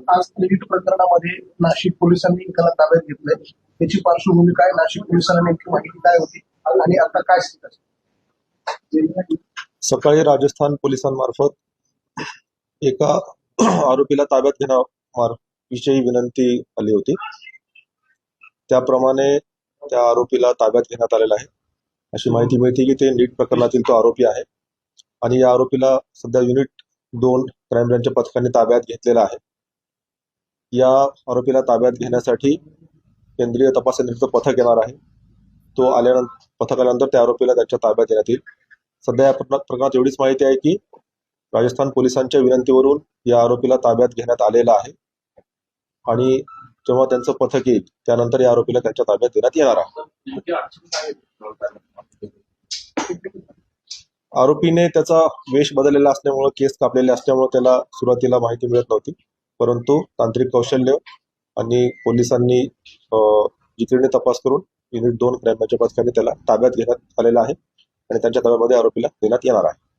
आज नीट प्रकरणामध्ये नाशिक पोलिसांनी एकाला ताब्यात घेतलंय. त्याची पार्श्वभूमी काय, नाशिक पोलिसांना नेमकी माहिती काय होती आणि आता काय स्थिती? सकाळी राजस्थान पोलिसांमार्फत एका आरोपीला ताब्यात घेण्याविषयी विनंती आली होती. त्याप्रमाणे त्या आरोपीला ताब्यात घेण्यात आलेला आहे. अशी माहिती मिळते की ते नीट प्रकरणातील तो आरोपी आहे आणि या आरोपीला सध्या युनिट 2 क्राईम ब्रँचच्या पथकाने ताब्यात घेतलेला आहे. या आरोपीला ताब्यात घेण्यासाठी केंद्रीय तपास यंत्रणेचं पथक येणार आहे. तो पथक आल्यानंतर त्या आरोपीला त्याच्या ताब्यात घेण्यात येईल. सध्या या प्रकरणात एवढीच माहिती आहे की राजस्थान पोलिसांच्या विनंतीवरून या आरोपीला ताब्यात घेण्यात आलेला आहे आणि जेव्हा त्यांचं पथक येईल त्यानंतर या आरोपीला त्यांच्या ताब्यात देण्यात येणार आहे. आरोपीने त्याचा वेश बदललेला असल्यामुळे, केस कापलेले असल्यामुळे त्याला सुरुवातीला माहिती मिळत नव्हती, परंतु तांत्रिक कौशल्य आणि पोलिसांनी जिकिरीने तपास करून युनिट 2 क्राईम ब्रँचच्या पथकाने त्याला ताब्यात घेण्यात आलेला आहे आणि त्यांच्या ताब्यामध्ये आरोपीला देण्यात येणार आहे.